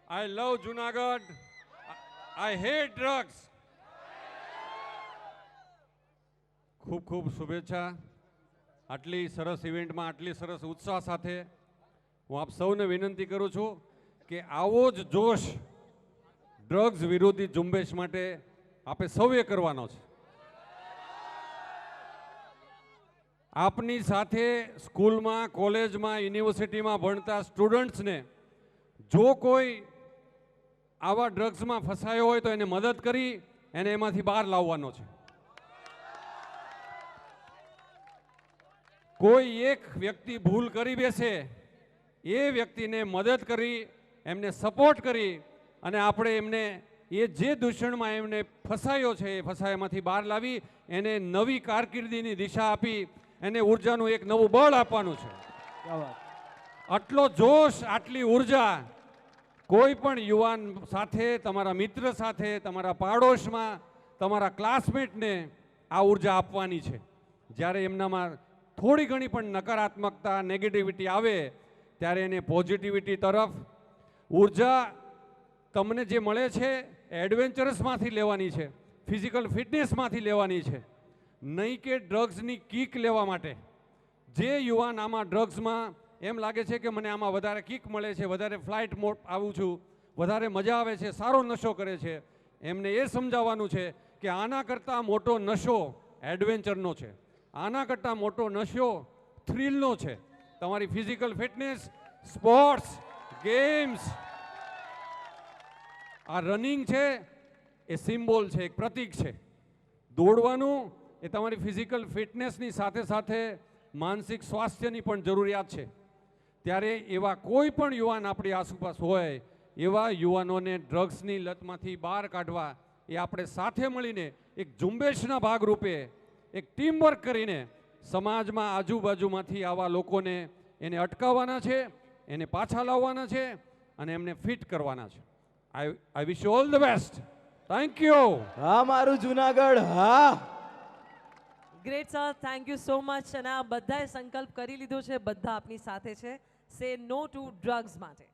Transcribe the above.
I love Junagadh. I hate drugs. ખૂબ ખૂબ શુભેચ્છા. આટલી સરસ ઇવેન્ટમાં આટલી સરસ ઉત્સાહ સાથે હું આપ સૌને વિનંતી કરું છું કે આવો જ જોશ ડ્રગ્સ વિરોધી ઝુંબેશ માટે આપે સૌએ કરવાનો છે. આપની સાથે સ્કૂલમાં, કોલેજમાં, યુનિવર્સિટીમાં ભણતા સ્ટુડન્ટ્સને જો કોઈ આવા ડ્રગ્સમાં ફસાયો હોય તો એને મદદ કરી એને એમાંથી બહાર લાવવાનો છે. કોઈ એક વ્યક્તિ ભૂલ કરી બેસે એ વ્યક્તિને મદદ કરી એમને સપોર્ટ કરી અને આપણે એમને એ જે દૂષણમાં એમને ફસાયો છે એ ફસાયામાંથી બહાર લાવી એને નવી કારકિર્દીની દિશા આપી એને ઉર્જાનું એક નવું બળ આપવાનું છે. આટલો જોશ, આટલી ઉર્જા કોઈ પણ યુવાન સાથે, તમારા મિત્ર સાથે, તમારા પાડોશમાં, તમારા ક્લાસમેટને આ ઉર્જા આપવાની છે. જ્યારે એમનામાં થોડી ઘણી પણ નકારાત્મકતા, નેગેટિવિટી આવે ત્યારે એને પોઝિટિવિટી તરફ ઉર્જા તમને જે મળે છે એડવેન્ચરસમાંથી લેવાની છે, ફિઝિકલ ફિટનેસમાંથી લેવાની છે, નહીં કે ડ્રગ્સની કિક લેવા માટે. જે યુવાન આમાં ડ્રગ્સમાં એમ લાગે છે કે મને આમાં વધારે કિક મળે છે, વધારે ફ્લાઇટ મોડ આવું છું, વધારે મજા આવે છે, સારો નશો કરે છે, એમને એ સમજાવવાનું છે કે આના કરતાં મોટો નશો એડવેન્ચરનો છે, આના કરતાં મોટો નશો થ્રિલનો છે. તમારી ફિઝિકલ ફિટનેસ, સ્પોર્ટ્સ, ગેમ્સ, આ રનિંગ છે એ સિમ્બોલ છે, એક પ્રતીક છે. દોડવાનું એ તમારી ફિઝિકલ ફિટનેસની સાથે સાથે માનસિક સ્વાસ્થ્યની પણ જરૂરિયાત છે. ત્યારે એવા કોઈ પણ યુવાન આપણી આસપાસ હોય એવા યુવાનોને ડ્રગ્સની લતમાંથી બહાર કાઢવા એ આપણે સાથે મળીને એક ઝુંબેશના ભાગરૂપે એક ટીમવર્ક કરીને સમાજમાં આજુબાજુમાંથી આવા લોકોને એને અટકાવવાના છે, એને પાછા લાવવાના છે અને એમને ફિટ કરવાના છે. I wish you all the best. Thank you. હા મારું જુનાગઢ, હા. Great sir, thank you so much. અને આ બધાએ સંકલ્પ કરી લીધો છે, બધા આપની સાથે છે. સે નો ટુ ડ્રગ્સ માટે.